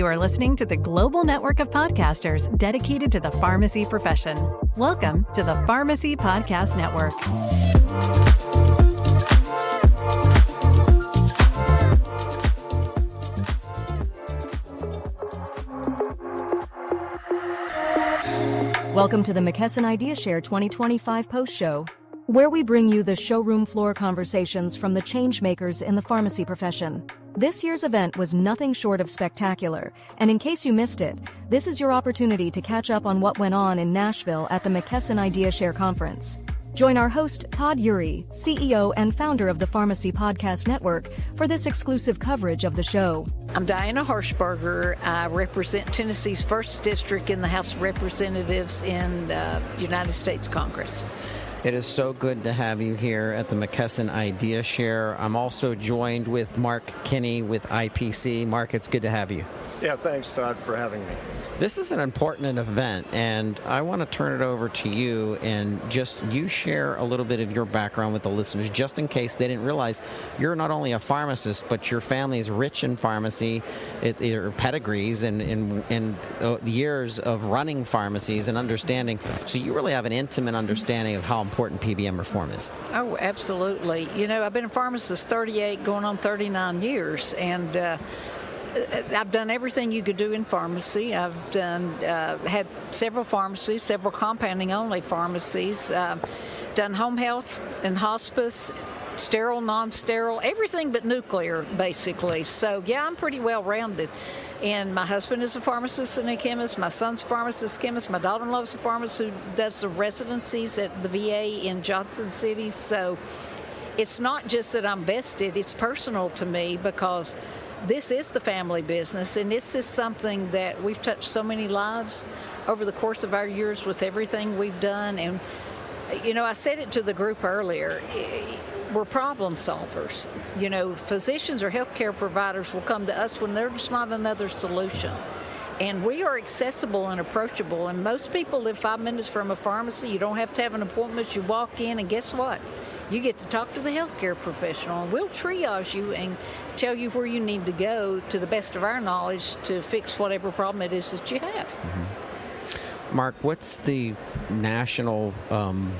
You are listening to the global network of podcasters dedicated to the pharmacy profession. Welcome to the Pharmacy Podcast Network. Welcome to the McKesson IdeaShare 2025 Post Show, where we bring you the showroom floor conversations from the changemakers in the pharmacy profession. This year's event was nothing short of spectacular, and in case you missed it, this is your opportunity to catch up on what went on in Nashville at the McKesson IdeaShare conference. Join our host, Todd Eury, CEO and founder of the Pharmacy Podcast Network, for this exclusive coverage of the show. I'm Diana Harshbarger. I represent Tennessee's 1st District in the House of Representatives in the United States Congress. It is so good to have you here at the McKesson IdeaShare. I'm also joined with Marc Kinney with IPC. Marc, it's good to have you. Yeah, thanks, Todd, for having me. This is an important event, and I want to turn it over to you and just you share a little bit of your background with the listeners, just in case they didn't realize you're not only a pharmacist, but your family is rich in pharmacy, your pedigrees and years of running pharmacies and understanding. So you really have an intimate understanding of how important PBM reform is. Oh, absolutely. You know, I've been a pharmacist 38, going on 39 years, and I've done everything you could do in pharmacy. I've done had several pharmacies, several compounding-only pharmacies, done home health and hospice, sterile, non-sterile, everything but nuclear, basically. So, yeah, I'm pretty well-rounded. And my husband is a pharmacist and a chemist. My son's a pharmacist, chemist. My daughter-in-law's a pharmacist who does the residencies at the VA in Johnson City. So it's not just that I'm vested, it's personal to me because this is the family business, and this is something that we've touched so many lives over the course of our years with everything we've done. And, you know, I said it to the group earlier, we're problem solvers. You know, physicians or healthcare providers will come to us when there's not another solution. And we are accessible and approachable, and most people live 5 minutes from a pharmacy. You don't have to have an appointment. You walk in, and guess what? You get to talk to the healthcare professional, and we'll triage you and tell you where you need to go to the best of our knowledge to fix whatever problem it is that you have. Mm-hmm. Marc, what's the national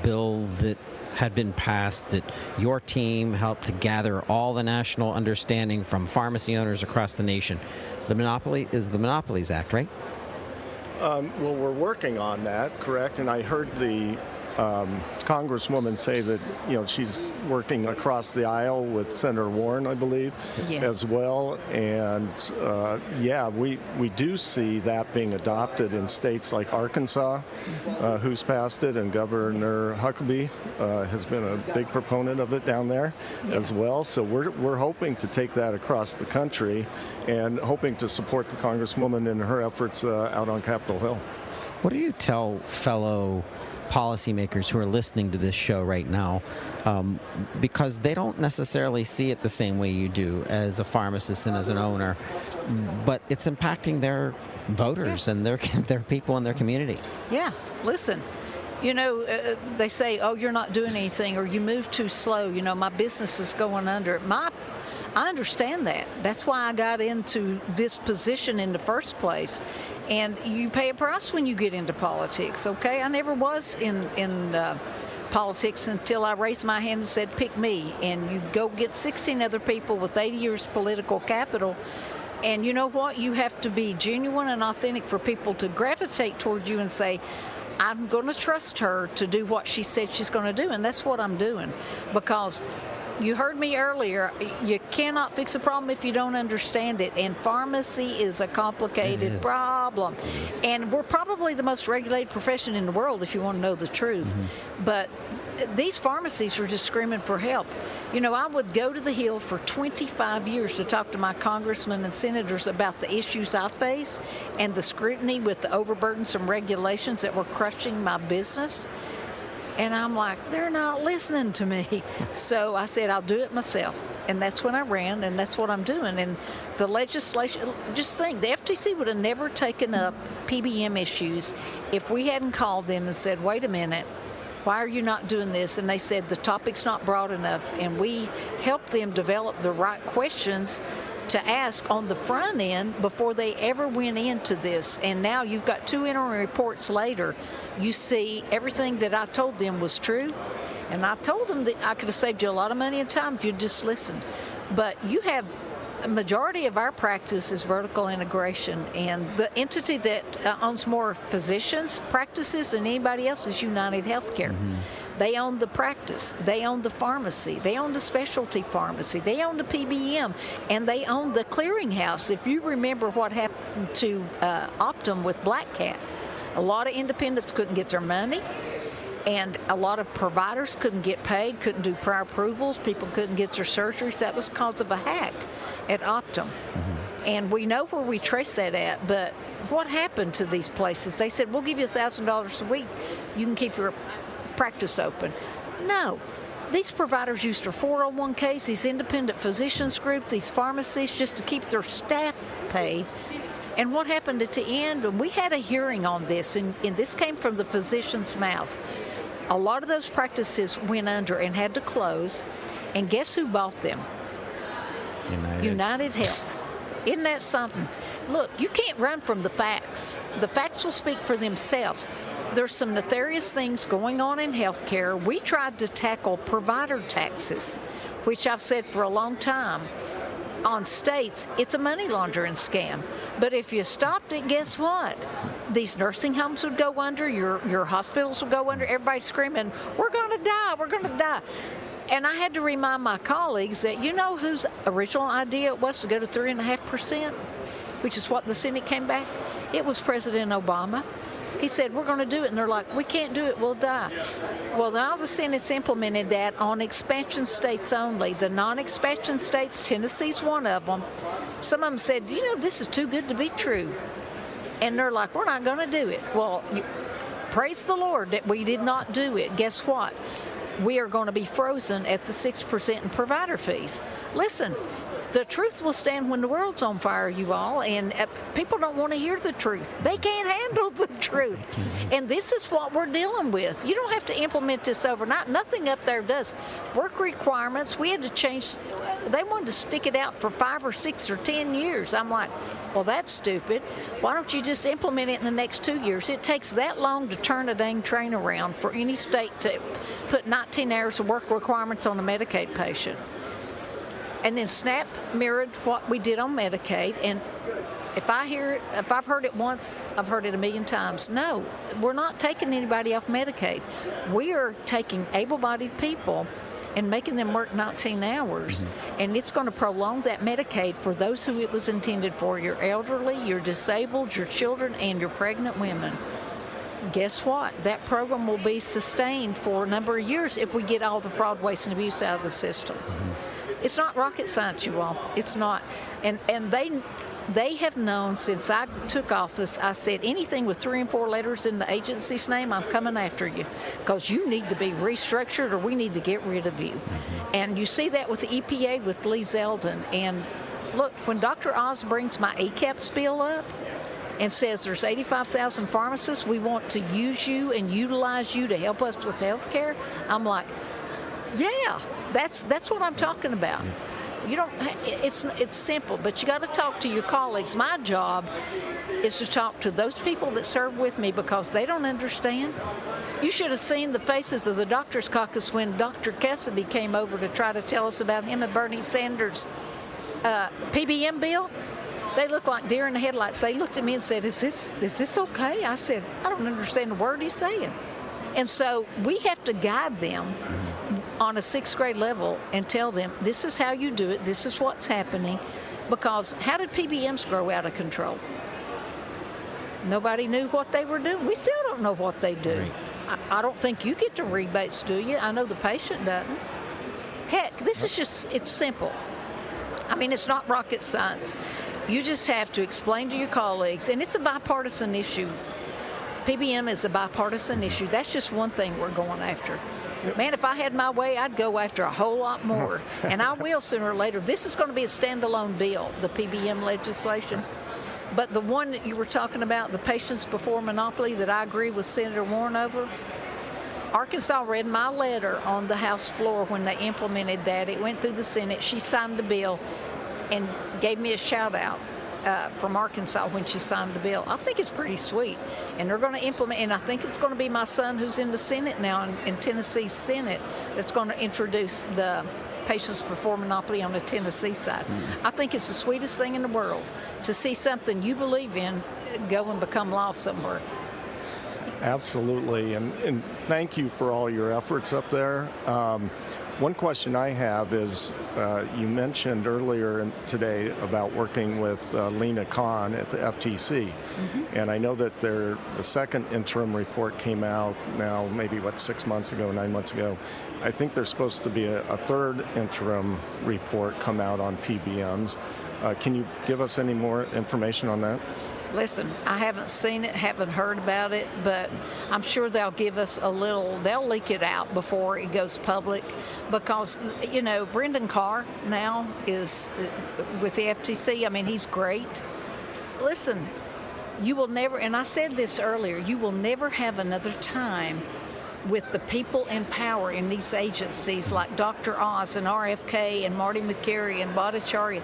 bill that had been passed that your team helped to gather all the national understanding from pharmacy owners across the nation? The Monopolies Act, right? Well, we're working on that, correct? And I heard the Congresswoman say that, you know, she's working across the aisle with Senator Warren, I believe, as well. And yeah, we do see that being adopted in states like Arkansas, who's passed it, and Governor Huckabee has been a big proponent of it down there as well. So we're hoping to take that across the country and hoping to support the Congresswoman in her efforts out on Capitol Hill. What do you tell fellow policymakers who are listening to this show right now, because they don't necessarily see it the same way you do as a pharmacist and as an owner, but it's impacting their voters and their people in their community? Yeah, listen. You know, they say, oh, you're not doing anything, or you move too slow. You know, my business is going under. I understand that. That's why I got into this position in the first place. And you pay a price when you get into politics, okay? I never was in politics until I raised my hand and said, pick me. And you go get 16 other people with 80 years political capital. And you know what? You have to be genuine and authentic for people to gravitate toward you and say, I'm going to trust her to do what she said she's going to do. And that's what I'm doing, because you heard me earlier, you cannot fix a problem if you don't understand it, and pharmacy is a complicated problem. And we're probably the most regulated profession in the world, if you want to know the truth. Mm-hmm. But these pharmacies are just screaming for help. You know, I would go to the Hill for 25 years to talk to my congressmen and senators about the issues I face and the scrutiny with the overburdensome regulations that were crushing my business. And I'm like, they're not listening to me. So I said, I'll do it myself. And that's when I ran, and that's what I'm doing. And the legislation, just think, the FTC would have never taken up PBM issues if we hadn't called them and said, wait a minute, why are you not doing this? And they said the topic's not broad enough. And we helped them develop the right questions to ask on the front end before they ever went into this. And now you've got 2 interim reports later. You see everything that I told them was true. And I told them that I could have saved you a lot of money and time if you'd just listened. But you have a majority of our practice is vertical integration. And the entity that owns more physicians' practices than anybody else is United Healthcare. Mm-hmm. They own the practice, they own the pharmacy, they own the specialty pharmacy, they own the PBM, and they own the clearinghouse. If you remember what happened to Optum with Black Cat, a lot of independents couldn't get their money, and a lot of providers couldn't get paid, couldn't do prior approvals, people couldn't get their surgeries. That was because of a hack at Optum. Mm-hmm. And we know where we trace that at, but what happened to these places? They said, we'll give you $1,000 a week, you can keep your practice open. No. These providers used their 401ks, these independent physicians group, these pharmacies, just to keep their staff paid. And what happened at the end? And we had a hearing on this, and this came from the physician's mouth. A lot of those practices went under and had to close. And guess who bought them? United Health. Isn't that something? Look, you can't run from the facts. The facts will speak for themselves. There's some nefarious things going on in healthcare. We tried to tackle provider taxes, which I've said for a long time. On states, it's a money laundering scam. But if you stopped it, guess what? These nursing homes would go under, your hospitals would go under, everybody's screaming, we're going to die, we're going to die. And I had to remind my colleagues that you know whose original idea it was to go to 3.5%, which is what the Senate came back? It was President Obama. He said, we're going to do it. And they're like, we can't do it, we'll die. Well, now the Senate's implemented that on expansion states only. The non-expansion states, Tennessee's one of them. Some of them said, you know, this is too good to be true. And they're like, we're not going to do it. Well, praise the Lord that we did not do it. Guess what? We are going to be frozen at the 6% in provider fees. Listen, the truth will stand when the world's on fire, you all, and people don't want to hear the truth. They can't handle the truth. And this is what we're dealing with. You don't have to implement this overnight. Nothing up there does. Work requirements, we had to change. They wanted to stick it out for 5 or 6 or 10 years. I'm like, well, that's stupid. Why don't you just implement it in the next 2 years? It takes that long to turn a dang train around for any state to put 19 hours of work requirements on a Medicaid patient. And then SNAP mirrored what we did on Medicaid. And if I've heard it once, I've heard it 1,000,000 times. No, we're not taking anybody off Medicaid. We are taking able-bodied people and making them work 19 hours. Mm-hmm. And it's going to prolong that Medicaid for those who it was intended for, your elderly, your disabled, your children, and your pregnant women. Guess what? That program will be sustained for a number of years if we get all the fraud, waste, and abuse out of the system. Mm-hmm. It's not rocket science, you all. It's not. And they have known since I took office, I said anything with 3 and 4 letters in the agency's name, I'm coming after you because you need to be restructured or we need to get rid of you. Mm-hmm. And you see that with the EPA with Lee Zeldin. And look, when Dr. Oz brings my ACAPS bill up and says there's 85,000 pharmacists, we want to use you and utilize you to help us with health care, I'm like, yeah. That's what I'm talking about. You don't. It's simple, but you got to talk to your colleagues. My job is to talk to those people that serve with me because they don't understand. You should have seen the faces of the doctors' caucus when Dr. Cassidy came over to try to tell us about him and Bernie Sanders' PBM bill. They looked like deer in the headlights. They looked at me and said, "Is this okay?" I said, "I don't understand a word he's saying." And so we have to guide them on a 6th grade level and tell them, this is how you do it, this is what's happening. Because how did PBMs grow out of control? Nobody knew what they were doing. We still don't know what they do. Right. I don't think you get the rebates, do you? I know the patient doesn't. Heck, this is just, it's simple. I mean, it's not rocket science. You just have to explain to your colleagues, and it's a bipartisan issue. PBM is a bipartisan issue. That's just one thing we're going after. Man, if I had my way, I'd go after a whole lot more. And I will sooner or later. This is going to be a standalone bill, the PBM legislation. But the one that you were talking about, the patients before monopoly, that I agree with Senator Warren over, Arkansas read my letter on the House floor when they implemented that. It went through the Senate. She signed the bill. and gave me a shout out from Arkansas when she signed the bill. I think it's pretty sweet, and they're going to implement. And I think it's going to be my son, who's in the Senate now, in Tennessee Senate, that's going to introduce the patients before monopoly on the Tennessee side. I think it's the sweetest thing in the world to see something you believe in go and become law somewhere. Absolutely, and thank you for all your efforts up there. One question I have is, you mentioned earlier today about working with Lena Khan at the FTC, and I know that the second interim report came out now, maybe 6 months ago, 9 months ago. I think there's supposed to be a third interim report come out on PBMs. Can you give us any more information on that? Listen, I haven't seen it, haven't heard about it, but I'm sure they'll give us they'll leak it out before it goes public, because, Brendan Carr now is with the FTC. I mean, he's great. Listen, you will never, and I said this earlier, you will never have another time with the people in power in these agencies like Dr. Oz and RFK and Marty McCary and Bhattacharya.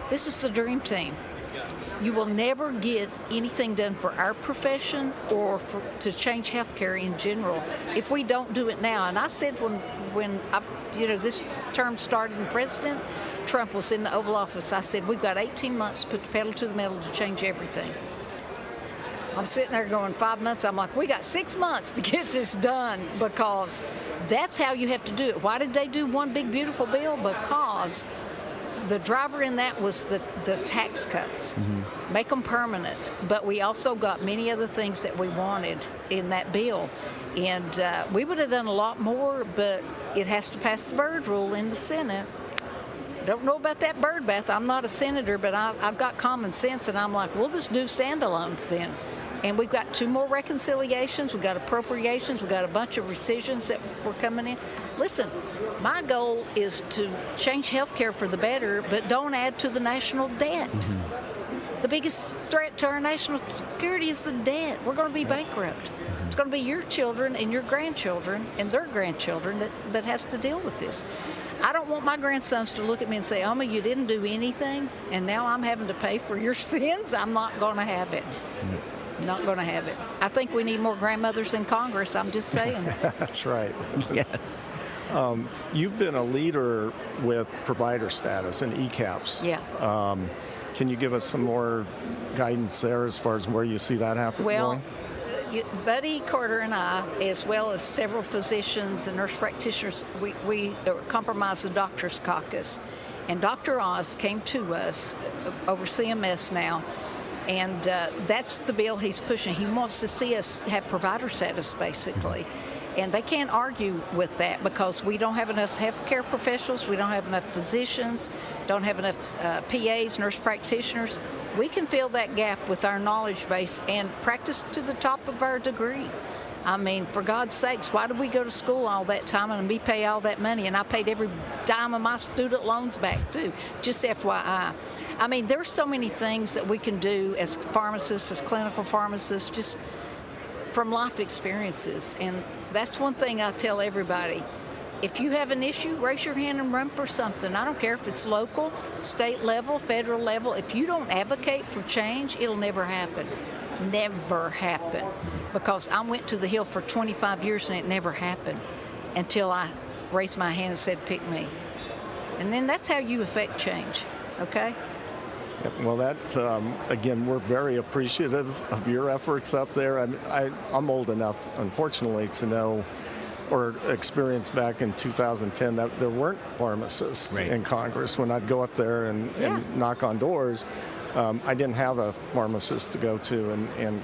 This is the dream team. You will never get anything done for our profession or to change healthcare in general if we don't do it now. And I said when this term started in President Trump was in the Oval Office, I said, we've got 18 months to put the pedal to the metal to change everything. I'm sitting there going 5 months. I'm like, we got 6 months to get this done, because that's how you have to do it. Why did they do one big, beautiful bill? Because the driver in that was the tax cuts, make them permanent. But we also got many other things that we wanted in that bill. And we would have done a lot more, but it has to pass the Byrd rule in the Senate. Don't know about that bird bath. I'm not a senator, but I've got common sense, and I'm like, we'll just do standalones then. And we've got 2 more reconciliations, we've got appropriations, we've got a bunch of rescissions that were coming in. Listen, my goal is to change health care for the better, but don't add to the national debt. The biggest threat to our national security is the debt. We're going to be bankrupt. It's going to be your children and your grandchildren and their grandchildren that has to deal with this. I don't want my grandsons to look at me and say, Oma, you didn't do anything, and now I'm having to pay for your sins. I'm not going to have it. Not going to have it. I think we need more grandmothers in Congress. I'm just saying. That's right. Yes. You've been a leader with provider status and ECAPs. Yeah. Can you give us some more guidance there as far as where you see that happening? Well, Buddy Carter and I, as well as several physicians and nurse practitioners, we compromised the Doctors Caucus. And Dr. Oz came to us over CMS now, and that's the bill he's pushing. He wants to see us have provider status, basically. And they can't argue with that, because we don't have enough healthcare professionals, we don't have enough physicians, don't have enough PAs, nurse practitioners. We can fill that gap with our knowledge base and practice to the top of our degree. I mean, for God's sakes, why did we go to school all that time and me pay all that money? And I paid every dime of my student loans back, too. Just FYI. I mean, there's so many things that we can do as pharmacists, as clinical pharmacists, just from life experiences. And that's one thing I tell everybody. If you have an issue, raise your hand and run for something. I don't care if it's local, state level, federal level. If you don't advocate for change, it'll never happen. Never happen. Because I went to the Hill for 25 years and it never happened until I raised my hand and said, pick me. And then that's how you affect change, okay? Well, that, again, we're very appreciative of your efforts up there. I'm old enough, unfortunately, to know or experience back in 2010 that there weren't pharmacists in Congress. When I'd go up there and knock on doors, I didn't have a pharmacist to go to and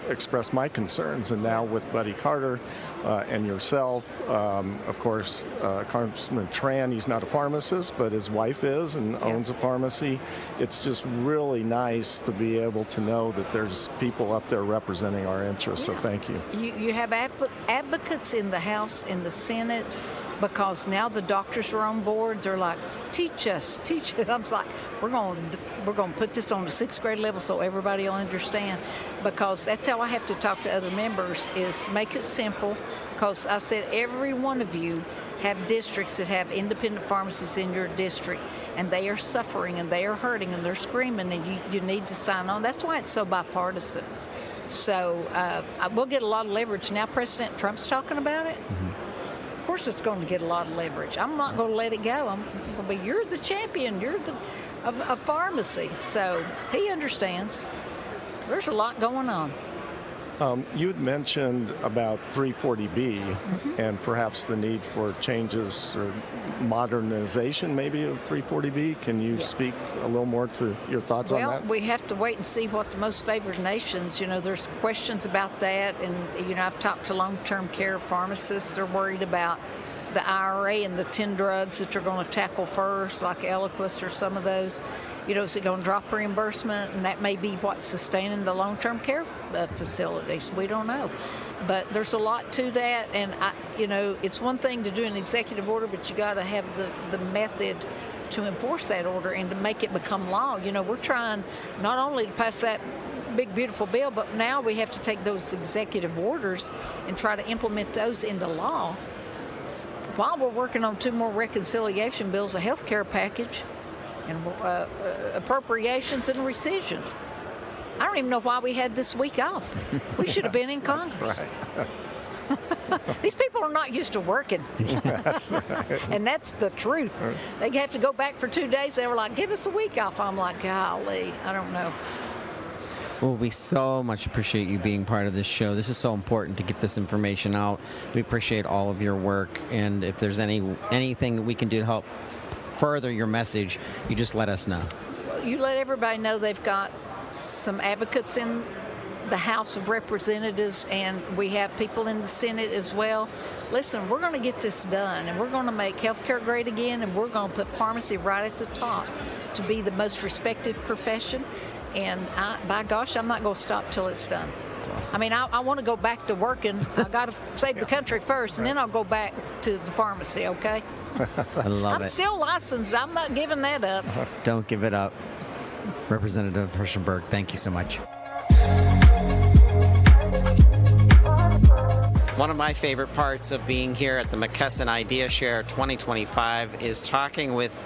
express my concerns. And now with Buddy Carter and yourself, of course, Congressman Tran, he's not a pharmacist, but his wife is and owns a pharmacy. It's just really nice to be able to know that there's people up there representing our interests, so thank you. You have advocates in the House, in the Senate, because now the doctors are on board. They're like, teach us. I was like, we're going to put this on the 6th grade level so everybody will understand, because that's how I have to talk to other members, is to make it simple. Because I said, every one of you have districts that have independent pharmacies in your district, and they are suffering and they are hurting and they're screaming, and you need to sign on. That's why it's so bipartisan. So we'll get a lot of leverage. Now President Trump's talking about it. Of course it's going to get a lot of leverage. I'm not going to let it go. I'm going to be, you're the champion. You're of pharmacy. So he understands. There's a lot going on. You had mentioned about 340B and perhaps the need for changes or modernization maybe of 340B. Can you speak a little more to your thoughts on that? Well, we have to wait and see what the most favored nations, there's questions about that. And, I've talked to long-term care pharmacists. They're worried about the IRA and the 10 drugs that you're going to tackle first, like Eliquis or some of those. Is it going to drop reimbursement? And that may be what's sustaining the long-term care facilities. We don't know. But there's a lot to that. And, it's one thing to do an executive order, but you got to have the method to enforce that order and to make it become law. We're trying not only to pass that big, beautiful bill, but now we have to take those executive orders and try to implement those into law. While we're working on 2 more reconciliation bills, a health care package, and appropriations and rescissions. I don't even know why we had this week off. We should have been in Congress. Right. These people are not used to working. That's right. And that's the truth. They have to go back for 2 days. They were like, give us a week off. I'm like, golly, I don't know. Well, we so much appreciate you being part of this show. This is so important to get this information out. We appreciate all of your work. And if there's anything that we can do to help further your message, you just let us know. You let everybody know they've got some advocates in the House of Representatives, and we have people in the Senate as well. Listen, we're going to get this done, and we're going to make healthcare great again, and we're going to put pharmacy right at the top to be the most respected profession. And by gosh, I'm not going to stop till it's done. That's awesome. I mean, I want to go back to working. I got to save the country first, and then I'll go back to the pharmacy, okay? I love it. I'm still licensed. I'm not giving that up. Don't give it up. Representative Harshbarger, thank you so much. One of my favorite parts of being here at the McKesson IdeaShare 2025 is talking with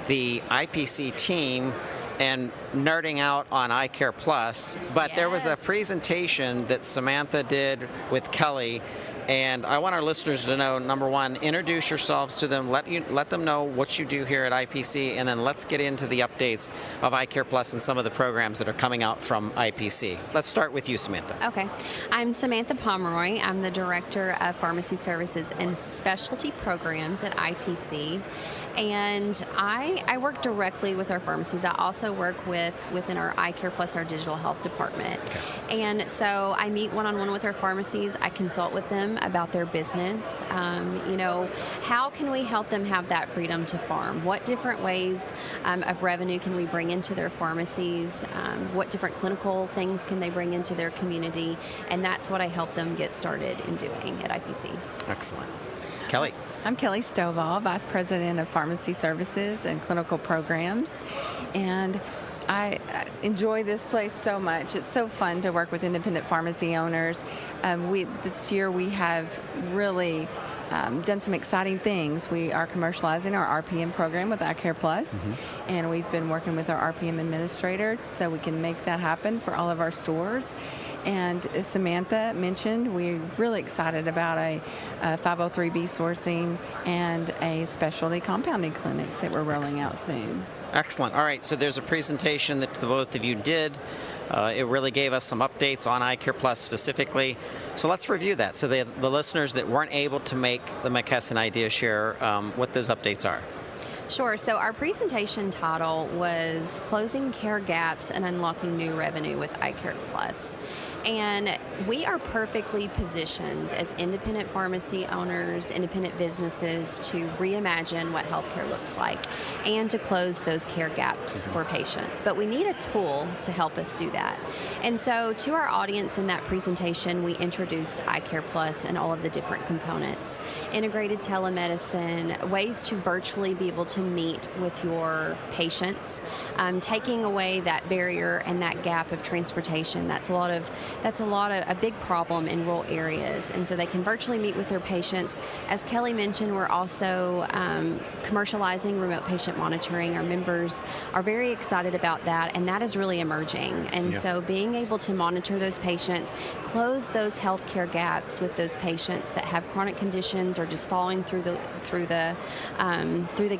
the IPC team and nerding out on iCare Plus. But yes, there was a presentation that Samantha did with Kelly, and I want our listeners to know, number one, introduce yourselves to them, let them know what you do here at IPC, and then let's get into the updates of iCare Plus and some of the programs that are coming out from IPC. Let's start with you, Samantha. Okay. I'm Samantha Pomeroy. I'm the Director of Pharmacy Services and Specialty Programs at IPC. And I work directly with our pharmacies. I also work within our iCare Plus, our digital health department. Okay. And so I meet one-on-one with our pharmacies. I consult with them about their business. How can we help them have that freedom to farm? What different ways of revenue can we bring into their pharmacies? What different clinical things can they bring into their community? And that's what I help them get started in doing at IPC. Excellent. Kelly. I'm Kelly Stovall, Vice President of Pharmacy Services and Clinical Programs, and I enjoy this place so much. It's so fun to work with independent pharmacy owners. This year we have really done some exciting things. We are commercializing our RPM program with iCare Plus, and we've been working with our RPM administrator so we can make that happen for all of our stores. And as Samantha mentioned, we're really excited about a 503B sourcing and a specialty compounding clinic that we're rolling out soon. Excellent. All right, so there's a presentation that the both of you did. It really gave us some updates on iCare Plus specifically. So let's review that. So the listeners that weren't able to make the McKesson IdeaShare, what those updates are. Sure. So our presentation title was Closing Care Gaps and Unlocking New Revenue with iCare Plus. And we are perfectly positioned as independent pharmacy owners, independent businesses to reimagine what healthcare looks like and to close those care gaps for patients. But we need a tool to help us do that. And so to our audience in that presentation, we introduced iCare Plus and all of the different components. Integrated telemedicine, ways to virtually be able to meet with your patients, taking away that barrier and that gap of transportation. That's a lot of that's a big problem in rural areas. And so they can virtually meet with their patients. As Kelly mentioned, we're also commercializing remote patient monitoring. Our members are very excited about that, and that is really emerging. And so being able to monitor those patients, close those healthcare gaps with those patients that have chronic conditions or just falling through the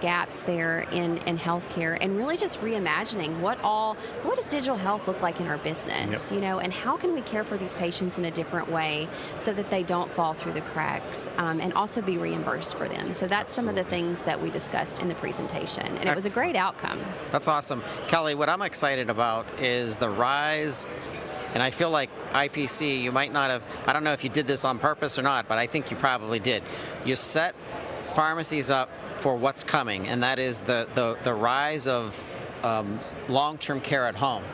gaps there in healthcare, and really just reimagining what does digital health look like in our business, and how can we care for these patients in a different way so that they don't fall through the cracks, and also be reimbursed for them. So that's some of the things that we discussed in the presentation, and it was a great outcome. That's awesome. Kelly, what I'm excited about is the rise, and I feel like IPC, you might not have, I don't know if you did this on purpose or not, but I think you probably did. You set pharmacies up for what's coming, and that is the rise of long-term care at home.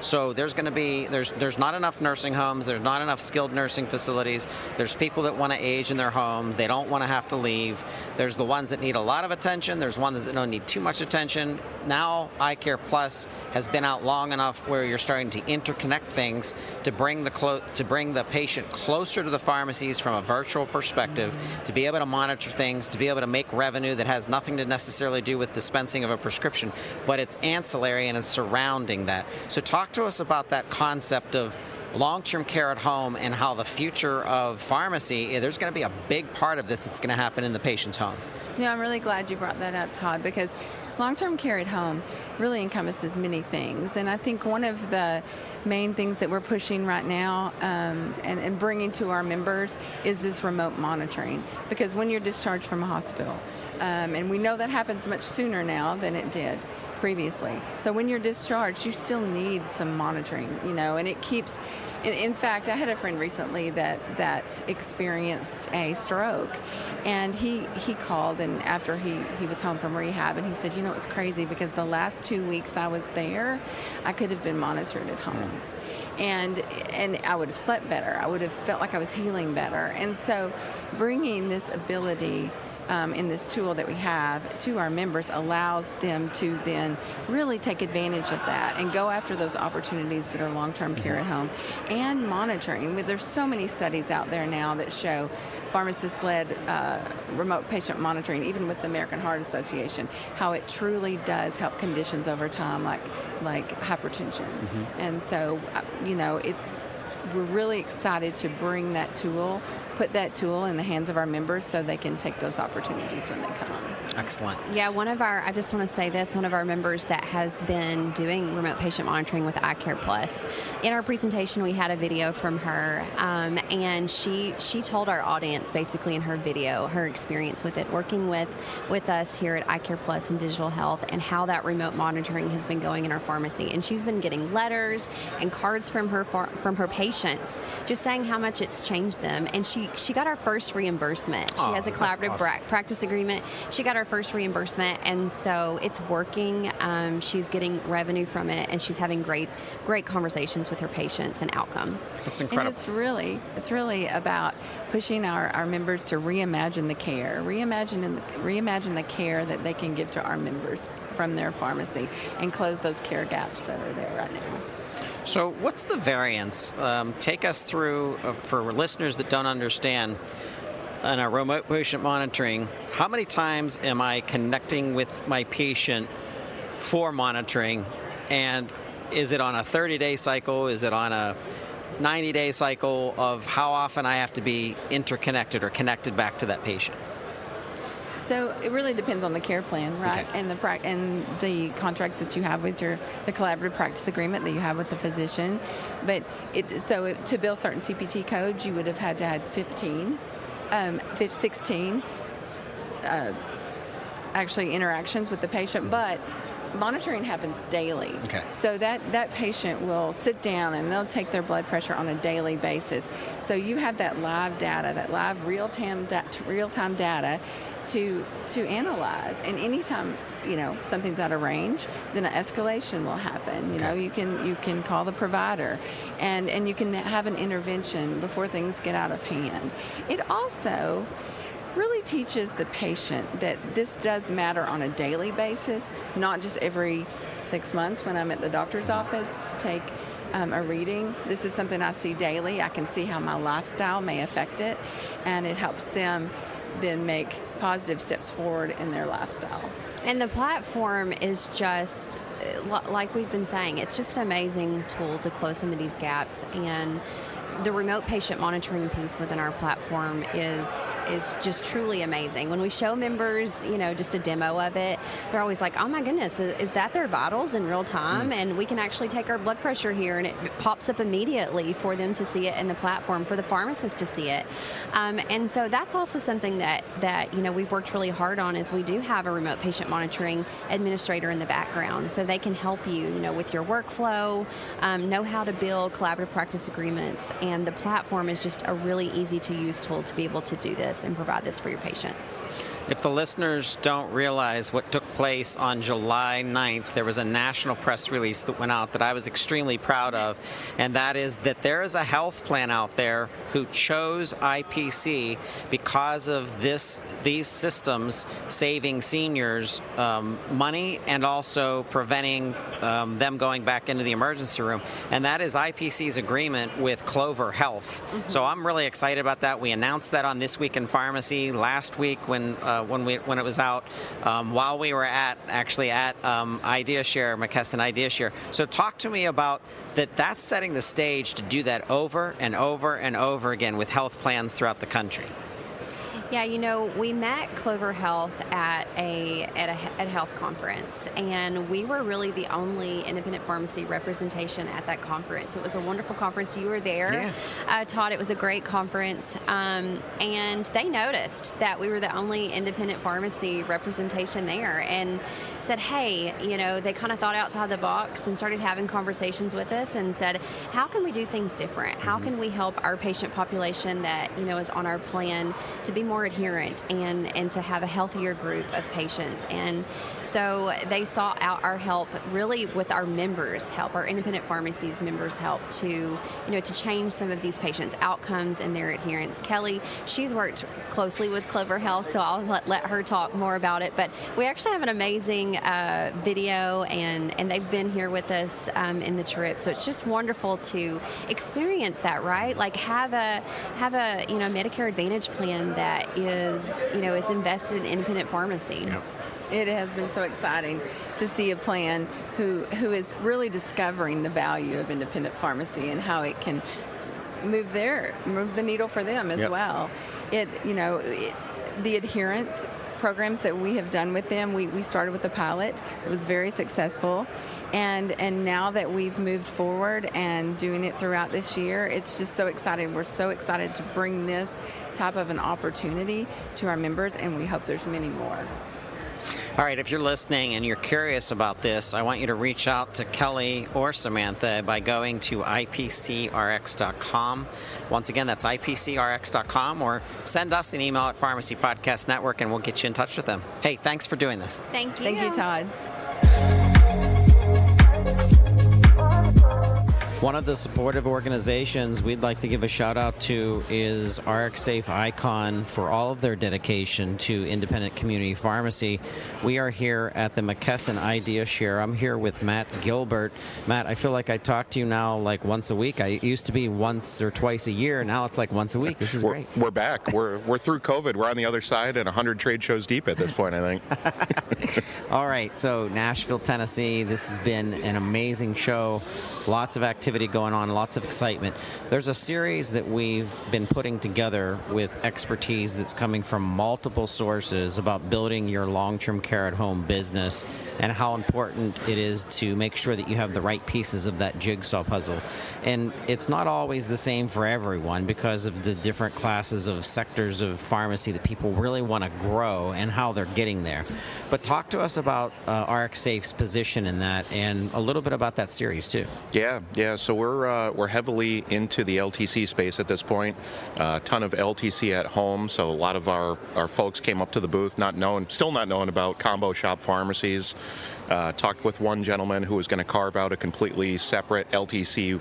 So there's going to be, there's not enough nursing homes, there's not enough skilled nursing facilities, there's people that want to age in their home, they don't want to have to leave, there's the ones that need a lot of attention, there's ones that don't need too much attention. Now iCare Plus has been out long enough where you're starting to interconnect things to bring the patient closer to the pharmacies from a virtual perspective, to be able to monitor things, to be able to make revenue that has nothing to necessarily do with dispensing of a prescription, but it's ancillary and it's surrounding that. So talk to us about that concept of long-term care at home and how the future of pharmacy, there's going to be a big part of this that's going to happen in the patient's home. Yeah, I'm really glad you brought that up, Todd, because long-term care at home really encompasses many things. And I think one of the main things that we're pushing right now and bringing to our members is this remote monitoring. Because when you're discharged from a hospital, and we know that happens much sooner now than it did previously. So when you're discharged, you still need some monitoring, and it keeps, in fact, I had a friend recently that experienced a stroke, and he called, and after he was home from rehab, and he said, it's crazy because the last 2 weeks I was there, I could have been monitored at home. And I would have slept better. I would have felt like I was healing better. And so bringing this ability in this tool that we have to our members allows them to then really take advantage of that and go after those opportunities that are long-term care at home and monitoring. There's so many studies out there now that show pharmacist-led remote patient monitoring, even with the American Heart Association, how it truly does help conditions over time like hypertension. And so, we're really excited to bring that tool, put that tool in the hands of our members so they can take those opportunities when they come. Excellent. Yeah, I just want to say this, one of our members that has been doing remote patient monitoring with iCare Plus, in our presentation we had a video from her, and she told our audience basically in her video her experience with it, working with us here at iCare Plus and Digital Health, and how that remote monitoring has been going in our pharmacy. And she's been getting letters and cards from her patients just saying how much it's changed them. And she got our first reimbursement. She has a collaborative practice agreement. She got our first reimbursement, and so it's working. She's getting revenue from it, and she's having great great conversations with her patients and outcomes. That's incredible. And it's really about pushing our members to reimagine the care, reimagine the care that they can give to our members from their pharmacy and close those care gaps that are there right now. So what's the variance? Take us through, for listeners that don't understand, in a remote patient monitoring, how many times am I connecting with my patient for monitoring? And is it on a 30-day cycle? Is it on a 90-day cycle of how often I have to be interconnected or connected back to that patient? So it really depends on the care plan, right? Okay. And the contract that you have with the collaborative practice agreement that you have with the physician. But to bill certain CPT codes, you would have had to have 16 actually interactions with the patient, but monitoring happens daily. Okay. So that patient will sit down and they'll take their blood pressure on a daily basis. So you have that live data, that live real-time data to analyze. And anytime something's out of range, then an escalation will happen. You can call the provider, and you can have an intervention before things get out of hand. It also really teaches the patient that this does matter on a daily basis, not just every 6 months when I'm at the doctor's office to take a reading. This is something I see daily. I can see how my lifestyle may affect it, and it helps them then make positive steps forward in their lifestyle. And the platform is just, like we've been saying, it's just an amazing tool to close some of these gaps. And the remote patient monitoring piece within our platform is just truly amazing. When we show members, just a demo of it, they're always like, oh my goodness, is that their vitals in real time? And we can actually take our blood pressure here, and it pops up immediately for them to see it in the platform, for the pharmacist to see it. And so that's also something that we've worked really hard on, is we do have a remote patient monitoring administrator in the background, so they can help you, with your workflow, know how to build collaborative practice agreements. And the platform is just a really easy to use tool to be able to do this and provide this for your patients. If the listeners don't realize what took place on July 9th, there was a national press release that went out that I was extremely proud of, and that is that there is a health plan out there who chose IPC because of these systems saving seniors money and also preventing them going back into the emergency room, and that is IPC's agreement with Clover Health. So I'm really excited about that. We announced that on This Week in Pharmacy last week when it was out, while we were at IdeaShare, McKesson IdeaShare. So talk to me about that. That's setting the stage to do that over and over and over again with health plans throughout the country. Yeah, we met Clover Health at a health conference, and we were really the only independent pharmacy representation at that conference. It was a wonderful conference. You were there, Todd. It was a great conference, and they noticed that we were the only independent pharmacy representation there, and said, hey, they kind of thought outside the box and started having conversations with us and said, how can we do things different? How can we help our patient population that, is on our plan to be more adherent and to have a healthier group of patients? And so they sought out our help really with our members' help, our independent pharmacies members' help to change some of these patients' outcomes and their adherence. Kelly, she's worked closely with Clover Health, so I'll let her talk more about it. But we actually have an amazing video, and they've been here with us in the trip. So it's just wonderful to experience that, right? Like have a Medicare Advantage plan that is invested in independent pharmacy. Yep. It has been so exciting to see a plan who is really discovering the value of independent pharmacy and how it can move the needle for them as well. The adherence programs that we have done with them, we started with a pilot. It was very successful. And now that we've moved forward and doing it throughout this year, it's just so exciting. We're so excited to bring this type of an opportunity to our members, and we hope there's many more. All right, if you're listening and you're curious about this, I want you to reach out to Kelly or Samantha by going to ipcrx.com. Once again, that's ipcrx.com, or send us an email at Pharmacy Podcast Network and we'll get you in touch with them. Hey, thanks for doing this. Thank you. Thank you, Todd. One of the supportive organizations we'd like to give a shout out to is RxSafe Icon for all of their dedication to independent community pharmacy. We are here at the McKesson IdeaShare. I'm here with Matt Gilbert. Matt, I feel like I talk to you now like once a week. I used to be once or twice a year. Now it's like once a week. This is great. We're back. We're through COVID. We're on the other side and 100 trade shows deep at this point, I think. All right. So Nashville, Tennessee. This has been an amazing show. Lots of activity going on, lots of excitement. There's a series that we've been putting together with expertise that's coming from multiple sources about building your long-term care at home business and how important it is to make sure that you have the right pieces of that jigsaw puzzle. And it's not always the same for everyone because of the different classes of sectors of pharmacy that people really want to grow and how they're getting there. But talk to us about RxSafe's position in that and a little bit about that series too. Yeah. So we're heavily into the LTC space at this point. A ton of LTC at home. So a lot of our folks came up to the booth, still not knowing about combo shop pharmacies. Talked with one gentleman who was going to carve out a completely separate LTC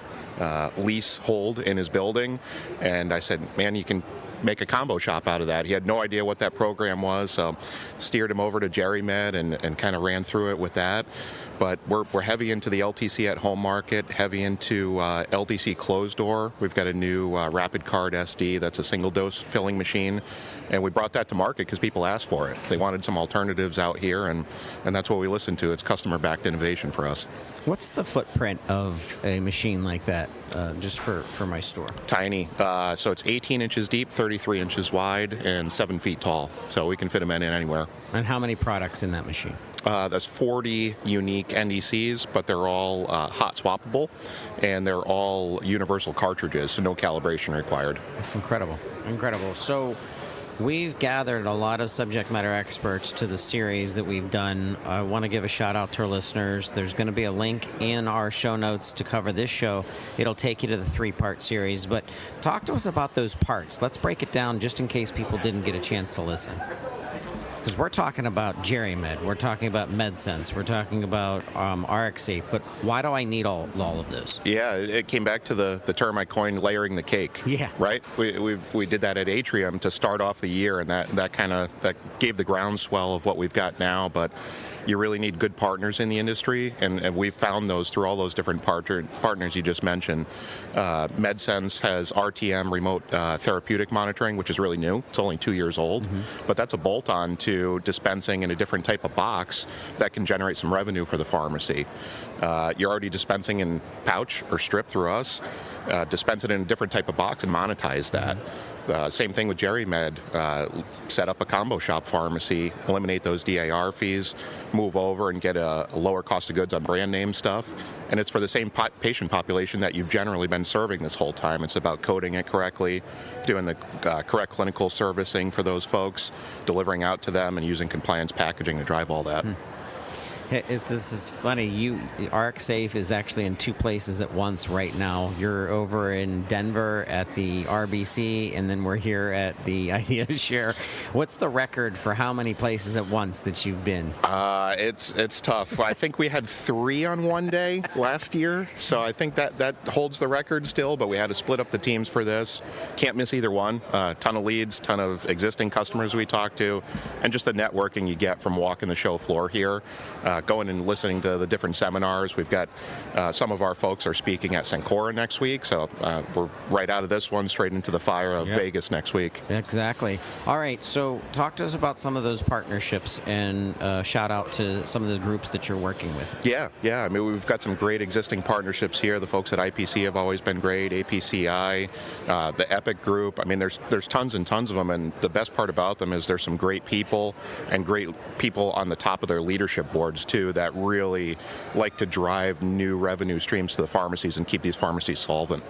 leasehold in his building, and I said, man, you can make a combo shop out of that. He had no idea what that program was, so steered him over to GeriMed and kind of ran through it with that. but we're heavy into the LTC at home market, heavy into LTC closed door. We've got a new Rapid Card SD that's a single dose filling machine, and we brought that to market because people asked for it. They wanted some alternatives out here, and that's what we listened to. It's customer-backed innovation for us. What's the footprint of a machine like that, just for my store? Tiny. So it's 18 inches deep, 33 inches wide, and 7 feet tall. So we can fit them in anywhere. And how many products in that machine? That's 40 unique NDCs, but they're all hot swappable, and they're all universal cartridges, so no calibration required. That's incredible. Incredible. So we've gathered a lot of subject matter experts to the series that we've done. I want to give a shout out to our listeners. There's going to be a link in our show notes to cover this show. It'll take you to the 3-part series, but talk to us about those parts. Let's break it down just in case people didn't get a chance to listen. Because we're talking about GeriMed, we're talking about MedSense, we're talking about RxSafe, but why do I need all of those? Yeah, it came back to the term I coined, layering the cake. Yeah. Right? We did that at Atrium to start off the year, and that gave the groundswell of what we've got now, but you really need good partners in the industry, and we've found those through all those different partners you just mentioned. MedSense has RTM, remote therapeutic monitoring, which is really new. It's only 2 years old, but that's a bolt-on to dispensing in a different type of box that can generate some revenue for the pharmacy. You're already dispensing in pouch or strip through us. Dispense it in a different type of box and monetize that. Same thing with GeriMed. Set up a combo shop pharmacy, eliminate those DIR fees, move over and get a lower cost of goods on brand name stuff. And it's for the same patient population that you've generally been serving this whole time. It's about coding it correctly, doing the correct clinical servicing for those folks, delivering out to them, and using compliance packaging to drive all that. This is funny. RxSafe is actually in 2 places at once right now. You're over in Denver at the RBC, and then we're here at the IdeaShare. What's the record for how many places at once that you've been? It's tough. I think we had 3 on one day last year, so I think that holds the record still, but we had to split up the teams for this. Can't miss either one. Ton of leads, ton of existing customers we talked to, and just the networking you get from walking the show floor here. Going and listening to the different seminars. We've got some of our folks are speaking at Cencora next week, so we're right out of this one straight into the fire of Vegas next week. Exactly. All right, so talk to us about some of those partnerships and shout out to some of the groups that you're working with. Yeah. I mean, we've got some great existing partnerships here. The folks at IPC have always been great, APCI, the Epic Group. I mean, there's tons and tons of them, and the best part about them is there's some great people and great people on the top of their leadership boards too that really like to drive new revenue streams to the pharmacies and keep these pharmacies solvent.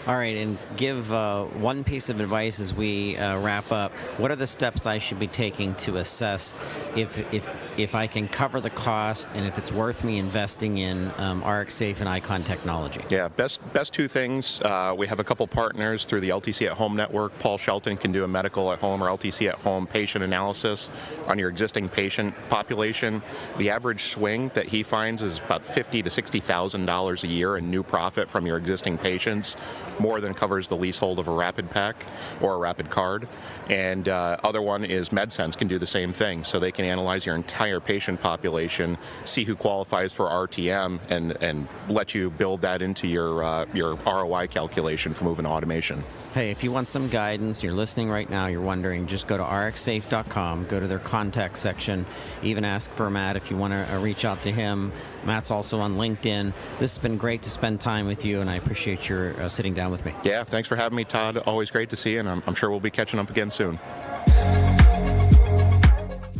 All right, and give one piece of advice as we wrap up. What are the steps I should be taking to assess if I can cover the cost and if it's worth me investing in RxSafe and Icon technology? Yeah, best 2 things. We have a couple partners through the LTC at Home network. Paul Shelton can do a medical at home or LTC at home patient analysis on your existing patient population. The average swing that he finds is about $50,000 to $60,000 a year in new profit from your existing patients. More than covers the leasehold of a Rapid Pack or a Rapid Card. And other one is MedSense can do the same thing. So they can analyze your entire patient population, see who qualifies for RTM, and let you build that into your ROI calculation for moving to automation. Hey, if you want some guidance, you're listening right now, you're wondering, just go to rxsafe.com, go to their contact section, even ask for Matt if you want to reach out to him. Matt's also on LinkedIn. This has been great to spend time with you, and I appreciate your sitting down with me. Yeah, thanks for having me, Todd. Always great to see you, and I'm sure we'll be catching up again soon.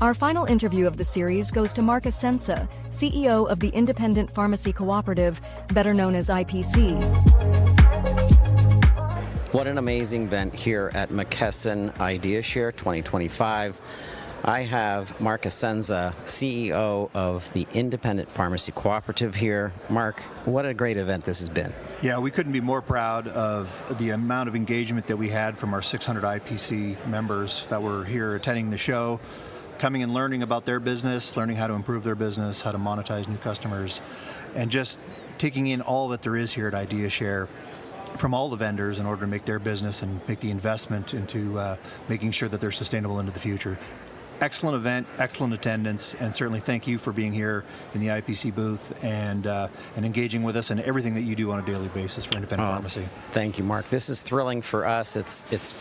Our final interview of the series goes to Marc Essensa, CEO of the Independent Pharmacy Cooperative, better known as IPC. What an amazing event here at McKesson IdeaShare 2025. I have Marc Essensa, CEO of the Independent Pharmacy Cooperative here. Marc, what a great event this has been. Yeah, we couldn't be more proud of the amount of engagement that we had from our 600 IPC members that were here attending the show, coming and learning about their business, learning how to improve their business, how to monetize new customers, and just taking in all that there is here at IdeaShare from all the vendors in order to make their business and make the investment into making sure that they're sustainable into the future. excellent event, excellent attendance, and certainly thank you for being here in the IPC booth and engaging with us and everything that you do on a daily basis for independent pharmacy. Thank you, Mark. This is thrilling for us. It's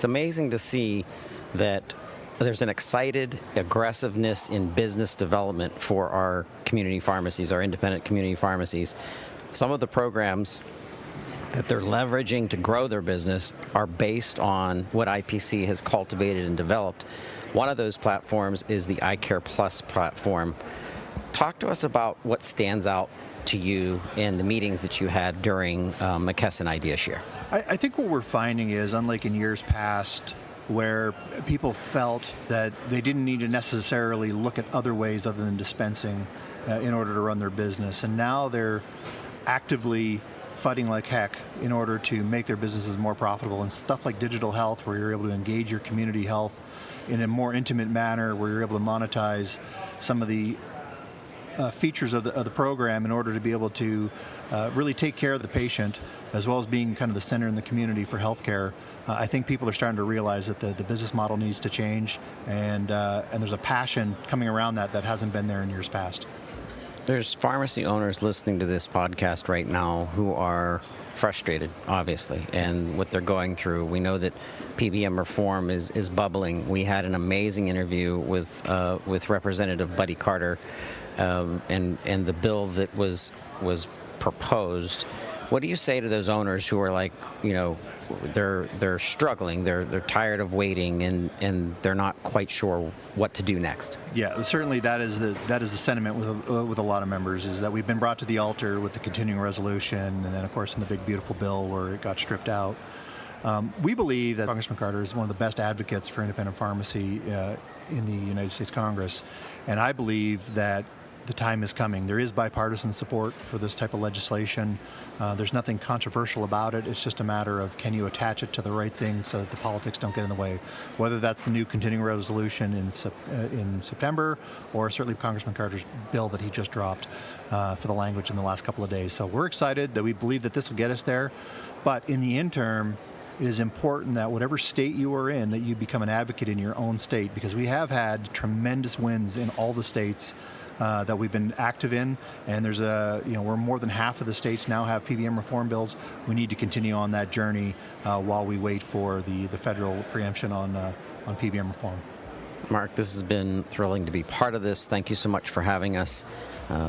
amazing to see that there's an excited aggressiveness in business development for our community pharmacies, our independent community pharmacies. Some of the programs that they're leveraging to grow their business are based on what IPC has cultivated and developed. One of those platforms is the iCare Plus platform. Talk to us about what stands out to you in the meetings that you had during McKesson IdeaShare. I think what we're finding is, unlike in years past, where people felt that they didn't need to necessarily look at other ways other than dispensing in order to run their business. And now they're actively fighting like heck in order to make their businesses more profitable. And stuff like digital health, where you're able to engage your community health in a more intimate manner, where you're able to monetize some of the features of the program in order to be able to really take care of the patient, as well as being kind of the center in the community for healthcare. I think people are starting to realize that the business model needs to change, and there's a passion coming around that hasn't been there in years past. There's pharmacy owners listening to this podcast right now who are frustrated, obviously, and what they're going through. We know that PBM reform is bubbling. We had an amazing interview with Representative Buddy Carter, and the bill that was proposed. What do you say to those owners who are like, they're struggling, they're tired of waiting, and they're not quite sure what to do next? Yeah, certainly that is the sentiment with a lot of members, is that we've been brought to the altar with the continuing resolution, and then of course in the big beautiful bill where it got stripped out. We believe that Congressman Carter is one of the best advocates for independent pharmacy in the United States Congress, and I believe that the time is coming. There is bipartisan support for this type of legislation. There's nothing controversial about it. It's just a matter of, can you attach it to the right thing so that the politics don't get in the way? Whether that's the new continuing resolution in September, or certainly Congressman Carter's bill that he just dropped for the language in the last couple of days. So we're excited that we believe that this will get us there. But in the interim, it is important that whatever state you are in, that you become an advocate in your own state, because we have had tremendous wins in all the states that we've been active in, and there's we're more than half of the states now have PBM reform bills. We need to continue on that journey while we wait for the federal preemption on PBM reform. Marc, this has been thrilling to be part of this. Thank you so much for having us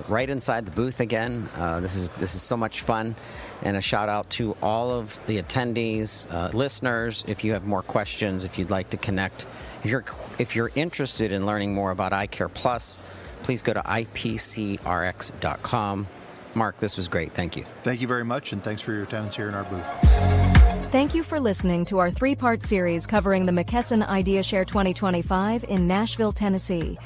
right inside the booth again. This is so much fun, and a shout out to all of the attendees, listeners. If you have more questions, if you'd like to connect, if you're interested in learning more about iCare Plus, please go to ipcrx.com. Marc, this was great. Thank you. Thank you very much, and thanks for your attendance here in our booth. Thank you for listening to our 3-part series covering the McKesson IdeaShare 2025 in Nashville, Tennessee.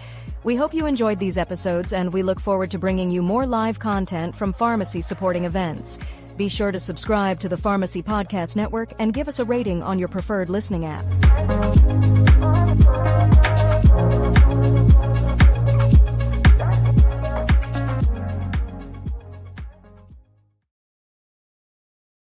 We hope you enjoyed these episodes, and we look forward to bringing you more live content from pharmacy supporting events. Be sure to subscribe to the Pharmacy Podcast Network and give us a rating on your preferred listening app.